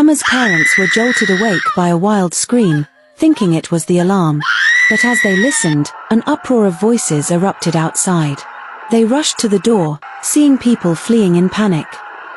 Amma's parents were jolted awake by a wild scream, thinking it was the alarm. But as they listened, an uproar of voices erupted outside. They rushed to the door, seeing people fleeing in panic.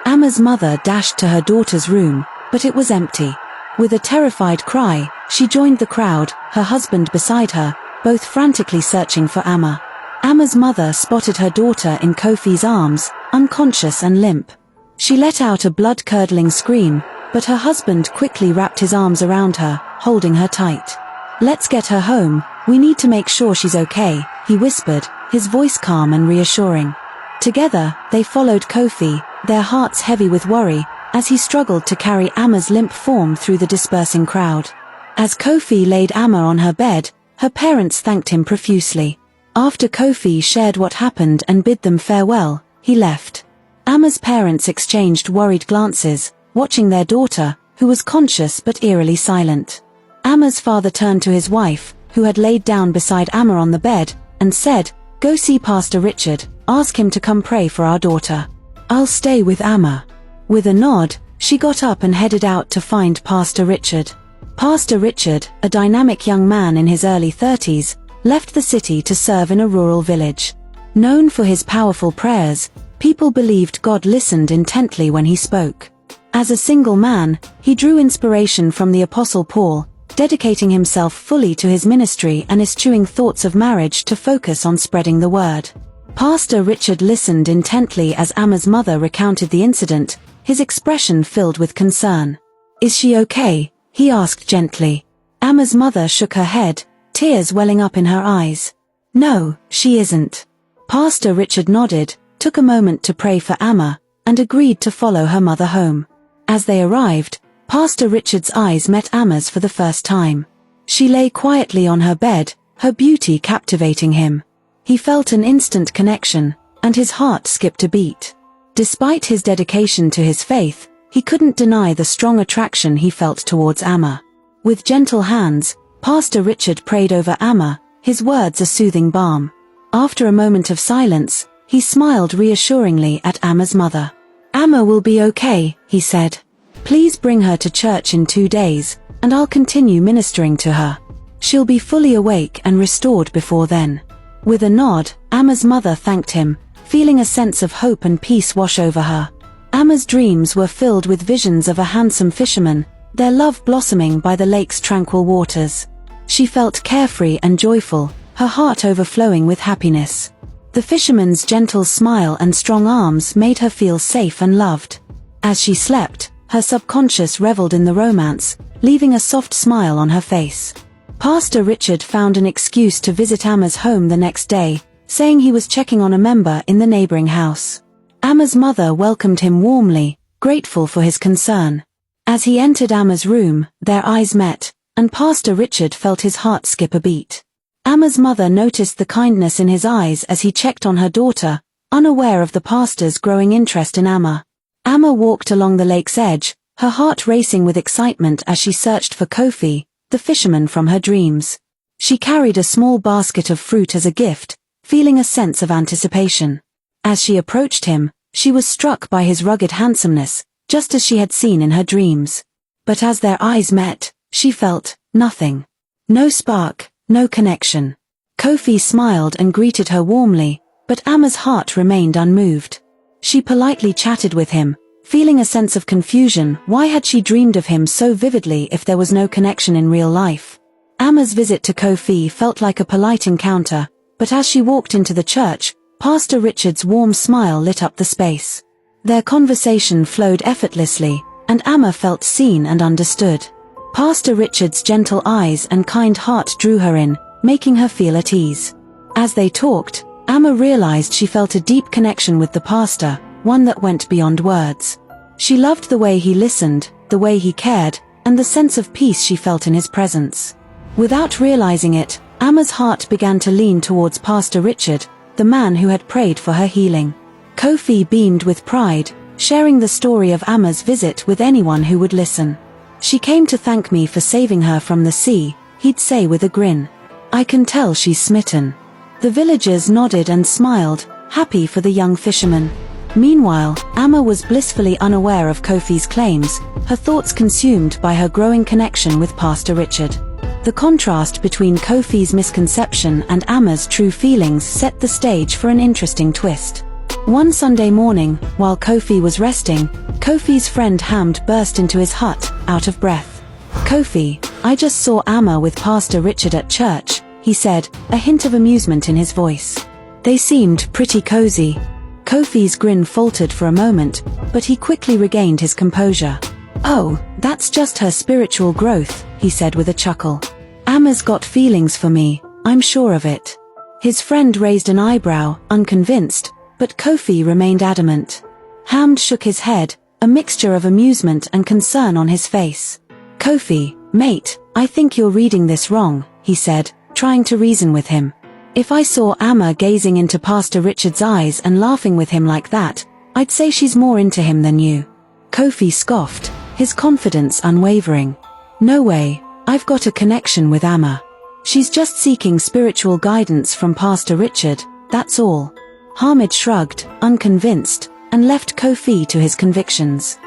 Amma's mother dashed to her daughter's room, but it was empty. With a terrified cry, she joined the crowd, her husband beside her, both frantically searching for Amma. Amma's mother spotted her daughter in Kofi's arms, unconscious and limp. She let out a blood-curdling scream, but her husband quickly wrapped his arms around her, holding her tight. "Let's get her home, we need to make sure she's okay," he whispered, his voice calm and reassuring. Together, they followed Kofi, their hearts heavy with worry, as he struggled to carry Amma's limp form through the dispersing crowd. As Kofi laid Amma on her bed, her parents thanked him profusely. After Kofi shared what happened and bid them farewell, he left. Amma's parents exchanged worried glances, watching their daughter, who was conscious but eerily silent. Amma's father turned to his wife, who had laid down beside Amma on the bed, and said, "Go see Pastor Richard, ask him to come pray for our daughter. I'll stay with Amma." With a nod, she got up and headed out to find Pastor Richard. Pastor Richard, a dynamic young man in his early 30s, left the city to serve in a rural village. Known for his powerful prayers, people believed God listened intently when he spoke. As a single man, he drew inspiration from the Apostle Paul, dedicating himself fully to his ministry and eschewing thoughts of marriage to focus on spreading the word. Pastor Richard listened intently as Amma's mother recounted the incident, his expression filled with concern. "Is she okay?" he asked gently. Amma's mother shook her head, tears welling up in her eyes. "No, she isn't." Pastor Richard nodded, took a moment to pray for Amma, and agreed to follow her mother home. As they arrived, Pastor Richard's eyes met Amma's for the first time. She lay quietly on her bed, her beauty captivating him. He felt an instant connection, and his heart skipped a beat. Despite his dedication to his faith, he couldn't deny the strong attraction he felt towards Amma. With gentle hands, Pastor Richard prayed over Amma, his words a soothing balm. After a moment of silence, he smiled reassuringly at Amma's mother. "Amma will be okay," he said. "Please bring her to church in 2 days, and I'll continue ministering to her. She'll be fully awake and restored before then." With a nod, Amma's mother thanked him, feeling a sense of hope and peace wash over her. Amma's dreams were filled with visions of a handsome fisherman, their love blossoming by the lake's tranquil waters. She felt carefree and joyful, her heart overflowing with happiness. The fisherman's gentle smile and strong arms made her feel safe and loved. As she slept, her subconscious reveled in the romance, leaving a soft smile on her face. Pastor Richard found an excuse to visit Amma's home the next day, saying he was checking on a member in the neighboring house. Amma's mother welcomed him warmly, grateful for his concern. As he entered Amma's room, their eyes met, and Pastor Richard felt his heart skip a beat. Amma's mother noticed the kindness in his eyes as he checked on her daughter, unaware of the pastor's growing interest in Amma. Amma walked along the lake's edge, her heart racing with excitement as she searched for Kofi, the fisherman from her dreams. She carried a small basket of fruit as a gift, feeling a sense of anticipation. As she approached him, she was struck by his rugged handsomeness, just as she had seen in her dreams. But as their eyes met, she felt nothing. No spark, no connection. Kofi smiled and greeted her warmly, but Amma's heart remained unmoved. She politely chatted with him, feeling a sense of confusion. Why had she dreamed of him so vividly if there was no connection in real life? Amma's visit to Kofi felt like a polite encounter, but as she walked into the church, Pastor Richard's warm smile lit up the space. Their conversation flowed effortlessly, and Amma felt seen and understood. Pastor Richard's gentle eyes and kind heart drew her in, making her feel at ease. As they talked, Amma realized she felt a deep connection with the pastor, one that went beyond words. She loved the way he listened, the way he cared, and the sense of peace she felt in his presence. Without realizing it, Amma's heart began to lean towards Pastor Richard, the man who had prayed for her healing. Kofi beamed with pride, sharing the story of Amma's visit with anyone who would listen. "She came to thank me for saving her from the sea," he'd say with a grin. "I can tell she's smitten." The villagers nodded and smiled, happy for the young fisherman. Meanwhile, Amma was blissfully unaware of Kofi's claims, her thoughts consumed by her growing connection with Pastor Richard. The contrast between Kofi's misconception and Amma's true feelings set the stage for an interesting twist. One Sunday morning, while Kofi was resting, Kofi's friend Hamd burst into his hut, out of breath. "Kofi, I just saw Amma with Pastor Richard at church," he said, a hint of amusement in his voice. "They seemed pretty cozy." Kofi's grin faltered for a moment, but he quickly regained his composure. "Oh, that's just her spiritual growth," he said with a chuckle. "Amma's got feelings for me, I'm sure of it." His friend raised an eyebrow, unconvinced, but Kofi remained adamant. Hamd shook his head, a mixture of amusement and concern on his face. "Kofi, mate, I think you're reading this wrong," he said, trying to reason with him. "If I saw Amma gazing into Pastor Richard's eyes and laughing with him like that, I'd say she's more into him than you." Kofi scoffed, his confidence unwavering. "No way, I've got a connection with Amma. She's just seeking spiritual guidance from Pastor Richard, that's all." Hamid shrugged, unconvinced, and left Kofi to his convictions.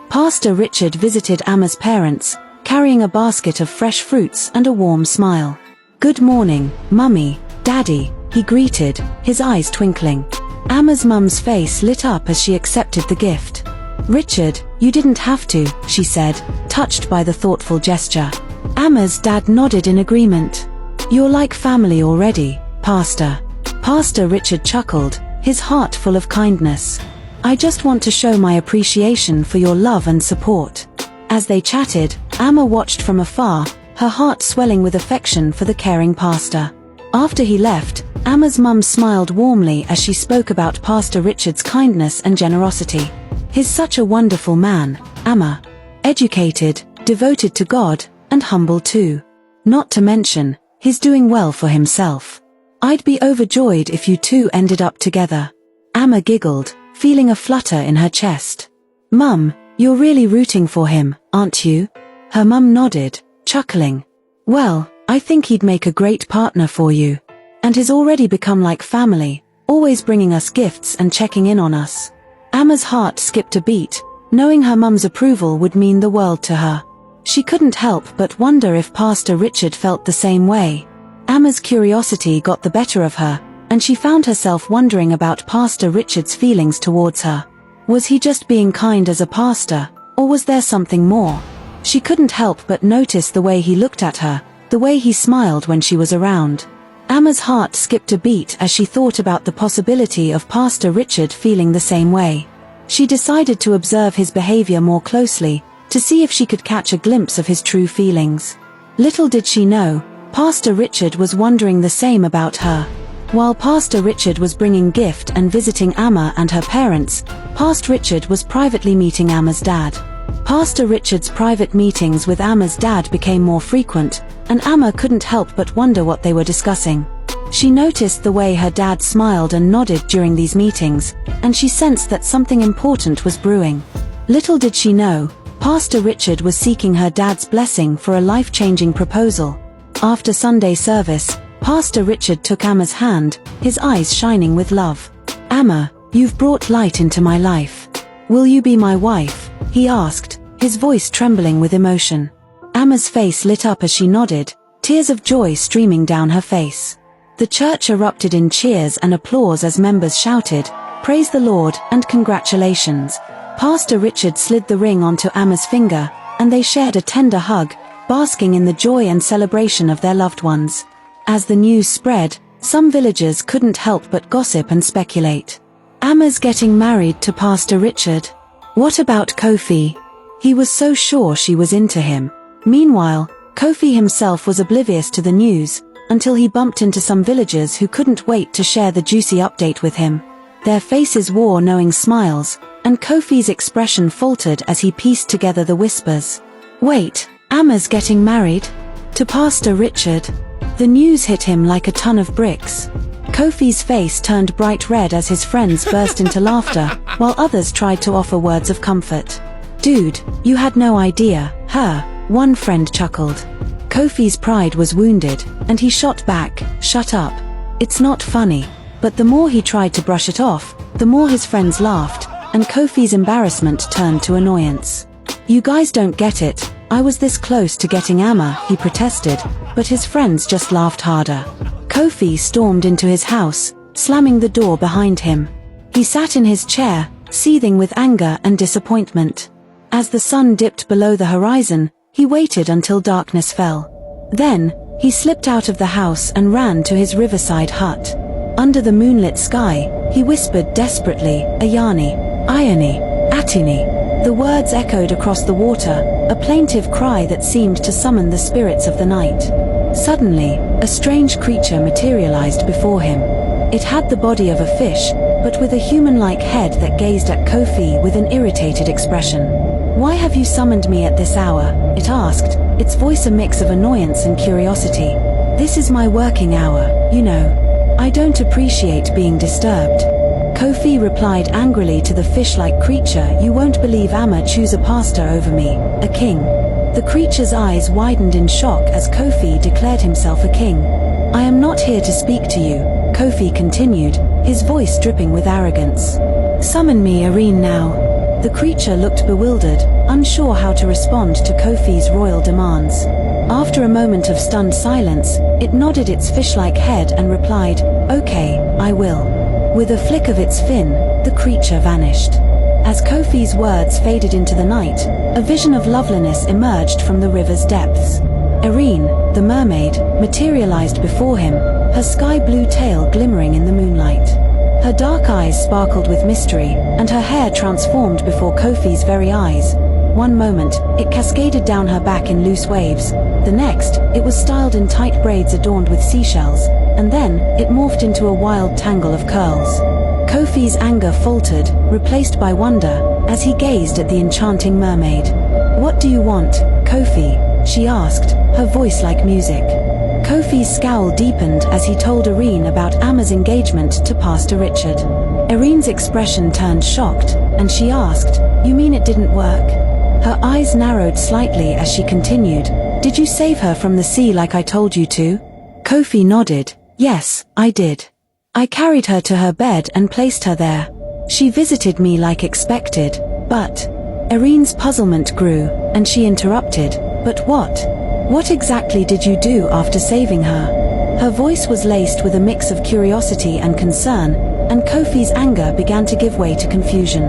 Pastor Richard visited Amma's parents, carrying a basket of fresh fruits and a warm smile. "Good morning, Mummy, Daddy," he greeted, his eyes twinkling. Amma's mum's face lit up as she accepted the gift. "Richard, you didn't have to," she said, touched by the thoughtful gesture. Amma's dad nodded in agreement. "You're like family already, Pastor." Pastor Richard chuckled, his heart full of kindness. "I just want to show my appreciation for your love and support." As they chatted, Amma watched from afar, her heart swelling with affection for the caring pastor. After he left, Amma's mum smiled warmly as she spoke about Pastor Richard's kindness and generosity. "He's such a wonderful man, Amma. Educated, devoted to God, and humble too. Not to mention, he's doing well for himself. I'd be overjoyed if you two ended up together." Amma giggled, feeling a flutter in her chest. "Mum, you're really rooting for him, aren't you?" Her mum nodded, chuckling. "Well, I think he'd make a great partner for you. And he's already become like family, always bringing us gifts and checking in on us." Amma's heart skipped a beat, knowing her mum's approval would mean the world to her. She couldn't help but wonder if Pastor Richard felt the same way. Amma's curiosity got the better of her, and she found herself wondering about Pastor Richard's feelings towards her. Was he just being kind as a pastor, or was there something more? She couldn't help but notice the way he looked at her, the way he smiled when she was around. Amma's heart skipped a beat as she thought about the possibility of Pastor Richard feeling the same way. She decided to observe his behavior more closely, to see if she could catch a glimpse of his true feelings. Little did she know, Pastor Richard was wondering the same about her. While Pastor Richard was bringing gift and visiting Amma and her parents, Pastor Richard was privately meeting Amma's dad. Pastor Richard's private meetings with Amma's dad became more frequent, and Amma couldn't help but wonder what they were discussing. She noticed the way her dad smiled and nodded during these meetings, and she sensed that something important was brewing. Little did she know, Pastor Richard was seeking her dad's blessing for a life-changing proposal. After Sunday service, Pastor Richard took Amma's hand, his eyes shining with love. "Amma, you've brought light into my life. Will you be my wife?" he asked, his voice trembling with emotion. Amma's face lit up as she nodded, tears of joy streaming down her face. The church erupted in cheers and applause as members shouted, "Praise the Lord," and "Congratulations." Pastor Richard slid the ring onto Amma's finger, and they shared a tender hug, basking in the joy and celebration of their loved ones. As the news spread, some villagers couldn't help but gossip and speculate. "Amma's getting married to Pastor Richard. What about Kofi? He was so sure she was into him." Meanwhile, Kofi himself was oblivious to the news, until he bumped into some villagers who couldn't wait to share the juicy update with him. Their faces wore knowing smiles, and Kofi's expression faltered as he pieced together the whispers. "Wait, Amma's getting married? To Pastor Richard?" The news hit him like a ton of bricks. Kofi's face turned bright red as his friends burst into laughter, while others tried to offer words of comfort. "Dude, you had no idea, huh?" one friend chuckled. Kofi's pride was wounded, and he shot back, "Shut up. It's not funny." But the more he tried to brush it off, the more his friends laughed, and Kofi's embarrassment turned to annoyance. "You guys don't get it. I was this close to getting Amma," he protested, but his friends just laughed harder. Kofi stormed into his house, slamming the door behind him. He sat in his chair, seething with anger and disappointment. As the sun dipped below the horizon, he waited until darkness fell. Then, he slipped out of the house and ran to his riverside hut. Under the moonlit sky, he whispered desperately, "Ayani, Ayani, Atini." The words echoed across the water, a plaintive cry that seemed to summon the spirits of the night. Suddenly, a strange creature materialized before him. It had the body of a fish, but with a human-like head that gazed at Kofi with an irritated expression. "Why have you summoned me at this hour?" it asked, its voice a mix of annoyance and curiosity. "This is my working hour, you know. I don't appreciate being disturbed." Kofi replied angrily to the fish-like creature, "You won't believe Amma chose a pastor over me, a king." The creature's eyes widened in shock as Kofi declared himself a king. "I am not here to speak to you," Kofi continued, his voice dripping with arrogance. "Summon me Irene now." The creature looked bewildered, unsure how to respond to Kofi's royal demands. After a moment of stunned silence, it nodded its fish-like head and replied, "Okay, I will." With a flick of its fin, the creature vanished. As Kofi's words faded into the night, a vision of loveliness emerged from the river's depths. Irene, the mermaid, materialized before him, her sky-blue tail glimmering in the moonlight. Her dark eyes sparkled with mystery, and her hair transformed before Kofi's very eyes. One moment, it cascaded down her back in loose waves. The next, it was styled in tight braids adorned with seashells, and then, it morphed into a wild tangle of curls. Kofi's anger faltered, replaced by wonder, as he gazed at the enchanting mermaid. "What do you want, Kofi?" she asked, her voice like music. Kofi's scowl deepened as he told Irene about Amma's engagement to Pastor Richard. Irene's expression turned shocked, and she asked, "You mean it didn't work?" Her eyes narrowed slightly as she continued, "Did you save her from the sea like I told you to?" Kofi nodded. "Yes, I did. I carried her to her bed and placed her there. She visited me like expected, but..." Irene's puzzlement grew, and she interrupted, "But what? What exactly did you do after saving her?" Her voice was laced with a mix of curiosity and concern, and Kofi's anger began to give way to confusion.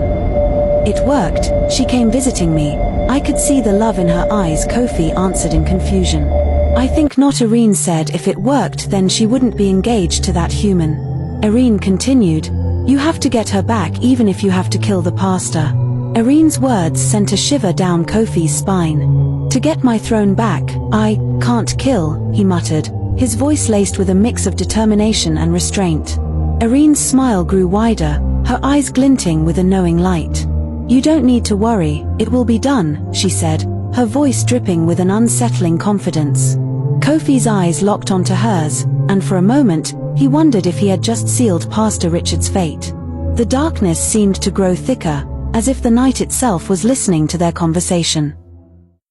"It worked, she came visiting me. I could see the love in her eyes," Kofi answered in confusion. "I think not," Irene said. "If it worked, then she wouldn't be engaged to that human." Irene continued, "You have to get her back even if you have to kill the pastor." Irene's words sent a shiver down Kofi's spine. "To get my throne back, I can't kill," he muttered, his voice laced with a mix of determination and restraint. Irene's smile grew wider, her eyes glinting with a knowing light. "You don't need to worry, it will be done," she said, her voice dripping with an unsettling confidence. Kofi's eyes locked onto hers, and for a moment, he wondered if he had just sealed Pastor Richard's fate. The darkness seemed to grow thicker, as if the night itself was listening to their conversation.